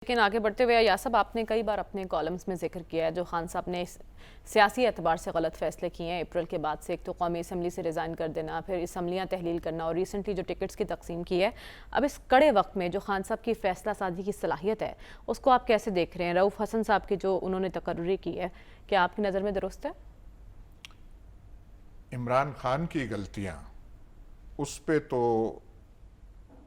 लेकिन आगे बढ़ते हुए यासब, आपने कई बार अपने कॉलम्स में जिक्र किया है जो खान साहब ने सियासी एतबार से गलत फैसले किए हैं अप्रैल के बाद से। एक तो कौमी असम्बली से रिज़ाइन कर देना, फिर असम्बलियाँ तहलील करना और रिसेंटली जो टिकट्स की तकसीम की है। अब इस कड़े वक्त में जो खान साहब की फ़ैसला साजी की सलाहियत है उसको आप कैसे देख रहे हैं? रऊफ़ हसन साहब की जो उन्होंने तकर्री की है, क्या आपकी नज़र में दुरुस्त है? इमरान खान की गलतियाँ, उस पे तो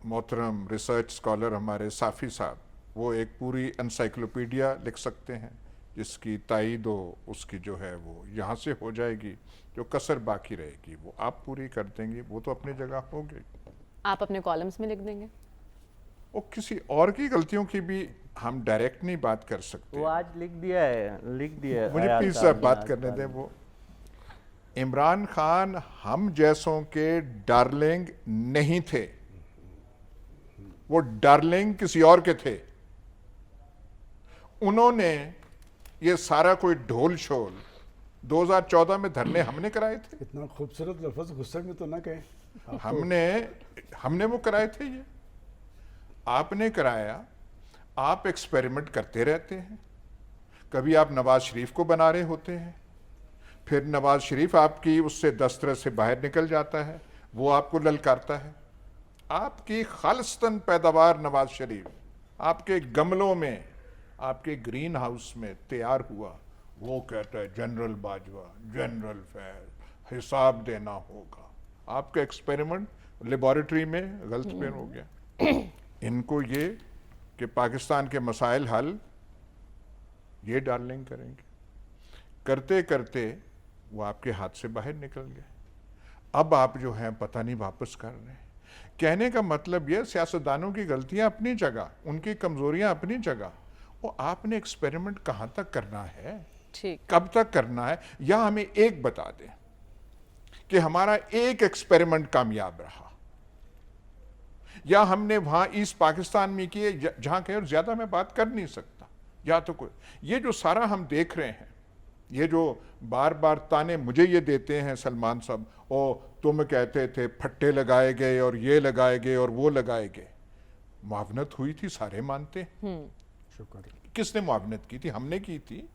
मोहतरम रिसर्च स्कॉलर हमारे साफ़ी साहब वो एक पूरी एनसाइक्लोपीडिया लिख सकते हैं जिसकी तायीद उसकी जो है वो यहाँ से हो जाएगी। जो कसर बाकी रहेगी वो आप पूरी कर देंगे, वो तो अपनी जगह होगी। आप अपने कॉलम्स में लिख देंगे? वो किसी और की गलतियों की भी हम डायरेक्ट नहीं बात कर सकते। वो आज लिख दिया है मुझे प्लीज साहब बात करने दें। वो इमरान खान हम जैसों के डार्लिंग नहीं थे, वो डार्लिंग किसी और के थे। उन्होंने ये सारा कोई ढोल शोल 2014 में धरने हमने कराए थे। इतना खूबसूरत लफ्ज गुस्से में तो ना कहें। हमने वो कराए थे। ये आपने कराया। आप एक्सपेरिमेंट करते रहते हैं। कभी आप नवाज शरीफ को बना रहे होते हैं, फिर नवाज शरीफ आपकी उससे दस्तरस से बाहर निकल जाता है, वो आपको ललकारता है। आपकी खालिस्तन पैदावार नवाज शरीफ आपके गमलों में, आपके ग्रीन हाउस में तैयार हुआ। वो कहता है जनरल बाजवा, जनरल फैज, हिसाब देना होगा। आपका एक्सपेरिमेंट लेबोरेटरी में गलत पेन हो गया। इनको ये कि पाकिस्तान के मसाइल हल ये डार्लिंग करेंगे, करते करते वो आपके हाथ से बाहर निकल गए। अब आप जो हैं पता नहीं वापस कर रहे हैं। कहने का मतलब ये, सियासतदानों की गलतियां अपनी जगह, उनकी कमजोरियां अपनी जगह। वो आपने एक्सपेरिमेंट कहां तक करना है, कब तक करना है? या हमें एक बता दें कि हमारा एक एक्सपेरिमेंट कामयाब रहा, या हमने वहां ईस्ट पाकिस्तान में किए जहां कहे। और ज्यादा मैं बात कर नहीं सकता। या तो कोई ये जो सारा हम देख रहे हैं, ये जो बार बार ताने मुझे ये देते हैं सलमान साहब, ओ तुम कहते थे फट्टे लगाए गए और ये लगाए गए और वो लगाए गए। मुआवनत हुई थी, सारे मानते। शुक्र। किसने मुआवनत की थी? हमने की थी।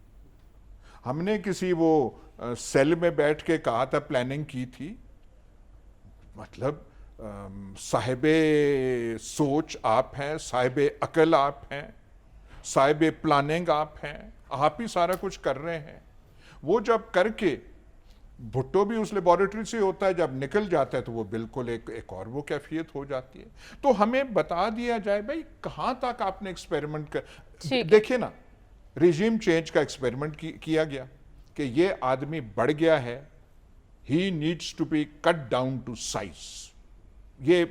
हमने किसी वो सेल में बैठ के कहा था, प्लानिंग की थी। मतलब साहिबे सोच आप हैं, साहिबे अकल आप हैं, साहिबे प्लानिंग आप हैं। आप ही सारा कुछ कर रहे हैं। वो जब करके, भुट्टो भी उस लेबोरेटरी से होता है, जब निकल जाता है तो वो बिल्कुल एक और वो कैफियत हो जाती है। तो हमें बता दिया जाए भाई कहां तक आपने एक्सपेरिमेंट कर। देखिए ना, रिजीम चेंज का एक्सपेरिमेंट किया गया कि ये आदमी बढ़ गया है, he needs to be cut down to size. ये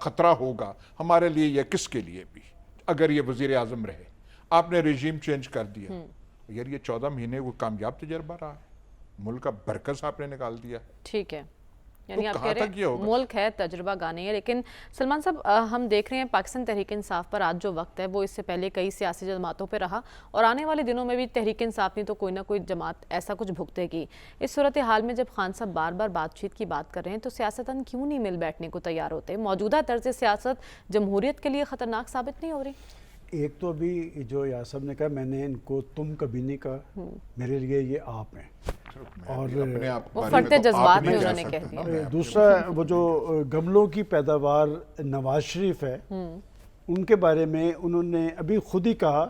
खतरा होगा हमारे लिए या किसके लिए भी अगर ये वजीर आजम रहे। आपने रिजीम चेंज कर दिया। यार ये 14 महीने वो कामयाब तजर्बा रहा है। मुल्क का बरकस आपने निकाल दिया। ठीक है, यानी तो आप कह रहे हैं मुल्क है, तजुर्बा गाने है। लेकिन सलमान साहब, हम देख रहे हैं पाकिस्तान तहरीक इंसाफ पर आज जो वक्त है वो इससे पहले कई सियासी जमातों पर रहा और आने वाले दिनों में भी तहरीक इंसाफ नहीं तो कोई ना कोई जमात ऐसा कुछ भुगतेगी। इस सूरत हाल में जब खान साहब बार बार बातचीत की बात कर रहे हैं तो सियासतन क्यों नहीं मिल बैठने को तैयार होते? मौजूदा तर्ज सियासत जमहूरियत के लिए ख़तरनाक साबित नहीं हो रही? एक तो अभी जो यासब ने कहा, मैंने इनको तुम कभी नहीं कहा, मेरे लिए ये आप हैं। और वो फटते जज्बात में उन्होंने कह दिया। दूसरा, वो जो गमलों की पैदावार नवाज शरीफ है, उनके बारे में उन्होंने अभी खुद ही कहा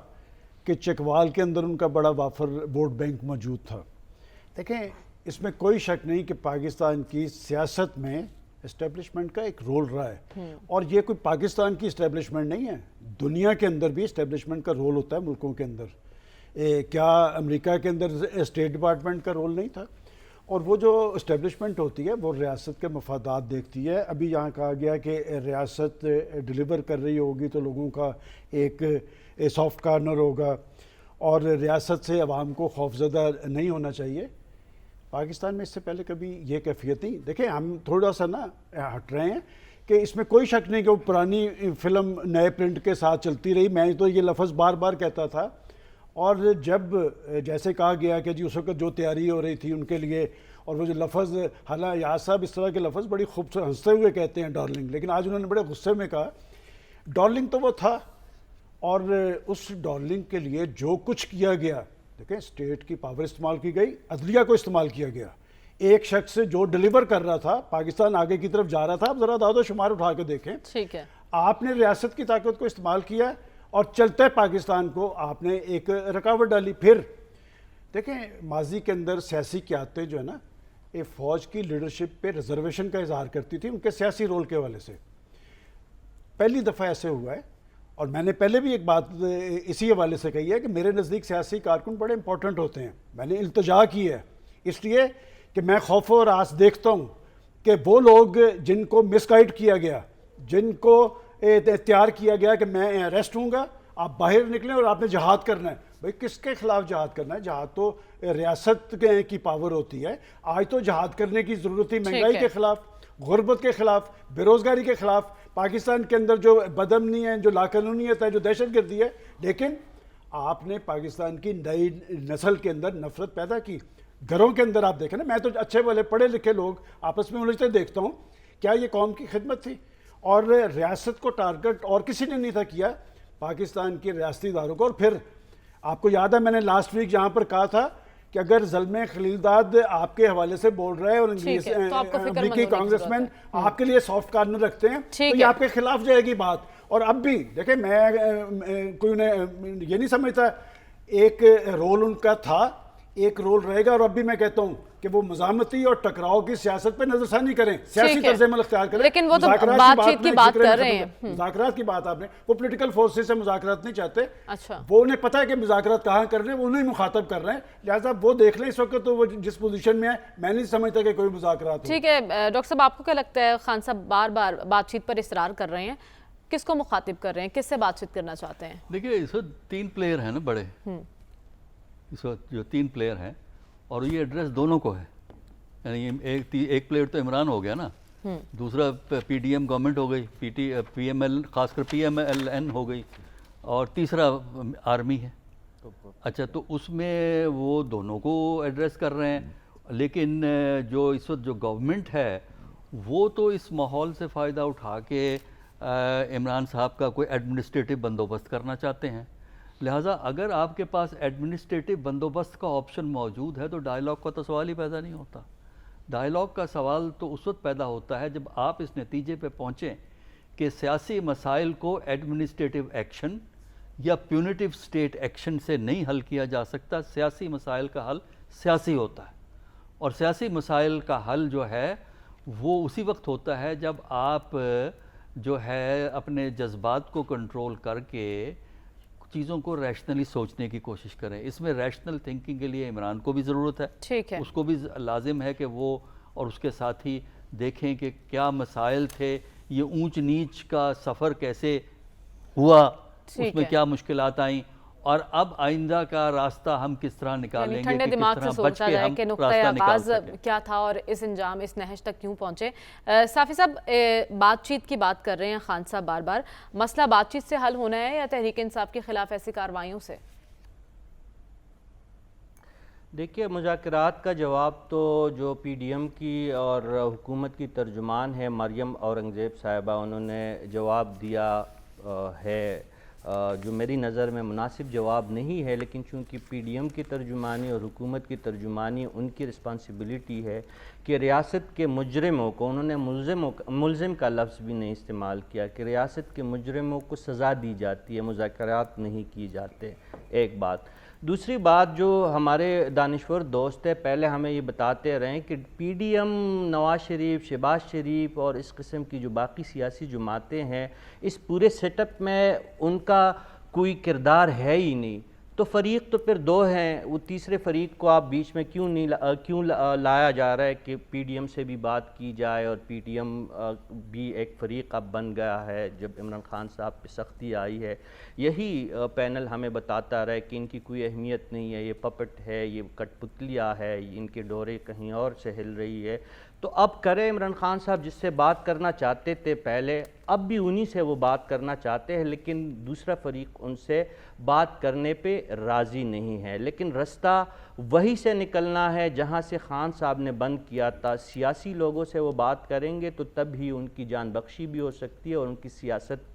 कि चकवाल के अंदर उनका बड़ा वाफर वोट बैंक मौजूद था। देखें, इसमें कोई शक नहीं कि पाकिस्तान की सियासत में इस्टेब्लिशमेंट का एक रोल रहा है। और ये कोई पाकिस्तान की इस्टेब्लिशमेंट नहीं है, दुनिया के अंदर भी इस्टेब्लिशमेंट का रोल होता है मुल्कों के अंदर। क्या अमेरिका के अंदर स्टेट डिपार्टमेंट का रोल नहीं था? और वो जो इस्टेब्लिशमेंट होती है वो रियासत के मफादात देखती है। अभी यहाँ कहा गया कि रियासत डिलीवर कर रही होगी तो लोगों का एक सॉफ्ट कॉर्नर होगा और रियासत से अवाम को खौफजदा नहीं होना चाहिए। पाकिस्तान में इससे पहले कभी ये कैफियत नहीं। देखें, हम थोड़ा सा ना हट रहे हैं कि इसमें कोई शक नहीं कि वो पुरानी फिल्म नए प्रिंट के साथ चलती रही। मैं तो ये लफ्ज़ बार बार कहता था। और जब जैसे कहा गया कि जी उस वक्त जो तैयारी हो रही थी उनके लिए, और वो जो लफ्ज़, हालांकि याद साहब इस तरह के लफ्ज़ बड़ी खूबसूरत हंसते हुए कहते हैं डार्लिंग, लेकिन आज उन्होंने बड़े गुस्से में कहा डार्लिंग तो वो था और उस डॉलिंग के लिए जो कुछ किया गया, देखें स्टेट की पावर इस्तेमाल की गई, अदलिया को इस्तेमाल किया गया, एक शख्स जो डिलीवर कर रहा था, पाकिस्तान आगे की तरफ जा रहा था। आप जरा दादो शुमार उठा के देखें, ठीक है, आपने रियासत की ताकत को इस्तेमाल किया और चलते पाकिस्तान को आपने एक रुकावट डाली। फिर देखें माजी के अंदर सियासी क़यादतें जो है ना, ये फौज की लीडरशिप पे रिजर्वेशन का इजहार करती थी उनके सियासी रोल के हवाले से। पहली दफ़ा ऐसे हुआ है, और मैंने पहले भी एक बात इसी हवाले से कही है कि मेरे नज़दीक सियासी कारकुन बड़े इंपॉर्टेंट होते हैं। मैंने इल्तजा की है इसलिए कि मैं खौफ और आस देखता हूँ कि वो लोग जिनको मिसगाइड किया गया, जिनको तैयार किया गया कि मैं अरेस्ट हूँगा, आप बाहर निकलें और आपने जहाद करना है। भाई किसके खिलाफ जहाद करना है? जहाद तो रियासत की पावर होती है। आज तो जहाद करने की ज़रूरत थी महंगाई के खिलाफ, गुर्बत के खिलाफ, बेरोज़गारी के खिलाफ, पाकिस्तान के अंदर जो बदअमनी है, जो लाकानूनीत है, जो दहशतगर्दी है। लेकिन आपने पाकिस्तान की नई नस्ल के अंदर नफरत पैदा की। घरों के अंदर आप देखें ना, मैं तो अच्छे वाले पढ़े लिखे लोग आपस में उलझते देखता हूँ। क्या ये कौम की खिदमत थी? और रियासत को टारगेट और किसी ने नहीं था किया, पाकिस्तान के रियासती इदारों को। और फिर आपको याद है मैंने लास्ट वीक यहाँ पर कहा था कि अगर ज़ल्मे खलीलदाद आपके हवाले से बोल रहे हैं और अमेरिकी कांग्रेसमैन आपके लिए सॉफ्ट कॉर्नर रखते हैं तो ये आपके खिलाफ जाएगी बात। और अब भी देखिए, मैं कोई उन्हें ये नहीं समझता, एक रोल उनका था, एक रोल रहेगा। और अब भी मैं कहता हूँ कि वो मज़ामती और टकराव की सियासत पे नजरसानी करें, सियासी तर्ज अमल इख्तियार करें। लेकिन वो तो बातचीत की बात कर रहे हैं, मुज़ाकरात की बात आपने, वो पॉलिटिकल फोर्सेस से मुज़ाकरात नहीं चाहते। अच्छा, वो उन्हें पता है कि मुज़ाकरात कहाँ कर रहे हैं, वो उन्हें मुखातब कर रहे हैं, लिहाजा वो देख लें इस वक्त तो वो जिस पोजीशन में है, मैं नहीं समझता कि कोई मुज़ाकरात हो। ठीक है डॉक्टर साहब, आपको क्या लगता है खान साहब बार बार बातचीत पर इसरार कर रहे हैं, किसको मुखातिब कर रहे हैं, किससे बातचीत करना चाहते हैं? देखिए इस वक्त 3 प्लेयर हैं ना बड़े, इस वक्त जो 3 प्लेयर हैं और ये एड्रेस दोनों को है। यानी एक प्लेयर तो इमरान हो गया ना, दूसरा पीडीएम गवर्नमेंट हो गई, पीएमएल खासकर पीएमएलएन हो गई, और तीसरा आर्मी है। अच्छा, तो उसमें वो दोनों को एड्रेस कर रहे हैं। लेकिन जो इस वक्त जो गवर्नमेंट है वो तो इस माहौल से फ़ायदा उठा के इमरान साहब का कोई एडमिनिस्ट्रेटिव बंदोबस्त करना चाहते हैं। लिहाजा अगर आपके पास एडमिनिस्ट्रेटिव बंदोबस्त का ऑप्शन मौजूद है तो डायलॉग का तो सवाल ही पैदा नहीं होता। डायलॉग का सवाल तो उस वक्त पैदा होता है जब आप इस नतीजे पे पहुँचें कि सियासी मसाइल को एडमिनिस्ट्रेटिव एक्शन या प्यूनिटिव स्टेट एक्शन से नहीं हल किया जा सकता। सियासी मसाइल का हल सियासी होता है, और सियासी मसाइल का हल जो है वो उसी वक्त होता है जब आप जो है अपने जज्बात को कंट्रोल करके चीज़ों को रैशनली सोचने की कोशिश करें। इसमें रैशनल थिंकिंग के लिए इमरान को भी ज़रूरत है, ठीक है, उसको भी लाजिम है कि वो और उसके साथी देखें कि क्या मसाइल थे, ये ऊंच नीच का सफ़र कैसे हुआ, उसमें क्या मुश्किलात आई, और अब आइंदा का रास्ता हम किस तरह निकालेंगे, ठंडे दिमाग से सोचा जाए कि नुक्ता आगाज़ क्या था और इस इंजाम इस नहज तक क्यों पहुंचे। साफ़ी साहब, बातचीत की बात कर रहे हैं खान साहब बार बार, मसला बातचीत से हल होना है या तहरीक इंसाफ के खिलाफ ऐसी कार्रवाइयों से? देखिए, मुज़ाकरात का जवाब तो जो पीडीएम की और हुकूमत की तर्जुमान है मरियम औरंगज़ेब साहिबा, उन्होंने जवाब दिया है जो मेरी नज़र में मुनासिब जवाब नहीं है। लेकिन चूँकि पीडीएम की तर्जुमानी और हुकूमत की तर्जुमानी उनकी रिस्पॉन्सिबिलिटी है कि रियासत के मुजरिमों को, उन्होंने मुलजिम का लफ्ज़ भी नहीं इस्तेमाल किया, कि रियासत के मुजरिमों को सज़ा दी जाती है, मुज़ाकरात नहीं किए जाते। एक बात। दूसरी बात, जो हमारे दानिश्वर दोस्त है पहले हमें ये बताते रहें कि पीडीएम, नवाज शरीफ, शहबाज शरीफ और इस किस्म की जो बाकी सियासी जमातें हैं, इस पूरे सेटअप में उनका कोई किरदार है ही नहीं। तो फ़रीक तो फिर 2 हैं, वो तीसरे फ़रीक को आप बीच में क्यों लाया जा रहा है कि पीडीएम से भी बात की जाए, और पीडीएम भी एक फ़रीक अब बन गया है जब इमरान खान साहब पे सख्ती आई है। यही पैनल हमें बताता रहा है कि इनकी कोई अहमियत नहीं है, ये पपट है, ये कठपुतलियाँ है, इनके डोरे कहीं और से हिल रही है। तो अब करें इमरान खान साहब जिससे बात करना चाहते थे पहले, अब भी उन्हीं से वो बात करना चाहते हैं, लेकिन दूसरा फरीक उनसे बात करने पे राज़ी नहीं है। लेकिन रास्ता वही से निकलना है जहां से खान साहब ने बंद किया था। सियासी लोगों से वो बात करेंगे तो तब ही उनकी जान बख्शी भी हो सकती है और उनकी सियासत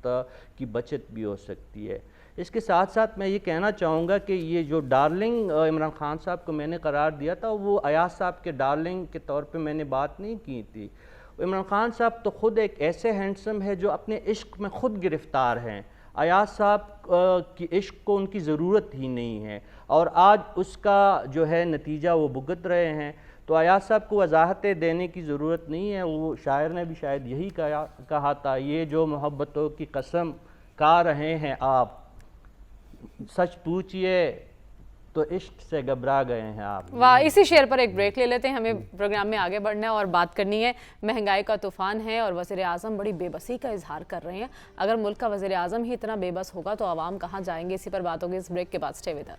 की बचत भी हो सकती है। इसके साथ साथ मैं ये कहना चाहूँगा कि ये जो डार्लिंग इमरान खान साहब को मैंने करार दिया था, वो अयाज साहब के डार्लिंग के तौर पे मैंने बात नहीं की थी। इमरान खान साहब तो ख़ुद एक ऐसे हैंडसम है जो अपने इश्क में ख़ुद गिरफ़्तार हैं। अयाज साहब की इश्क को उनकी ज़रूरत ही नहीं है और आज उसका जो है नतीजा वो भुगत रहे हैं। तो अयाज साहब को वजाहतें देने की ज़रूरत नहीं है। वो शायर ने भी शायद यही कहा था, ये जो मोहब्बतों की कसम खा रहे हैं आप, सच पूछिए तो इश्क से घबरा गए हैं आप। वाह, इसी शेर पर एक ब्रेक ले लेते हैं, हमें प्रोग्राम में आगे बढ़ना है और बात करनी है। महंगाई का तूफान है और वज़ीर आज़म बड़ी बेबसी का इजहार कर रहे हैं। अगर मुल्क का वज़ीर आज़म ही इतना बेबस होगा तो आवाम कहाँ जाएंगे? इसी पर बात होगी इस ब्रेक के बाद। Stay with us.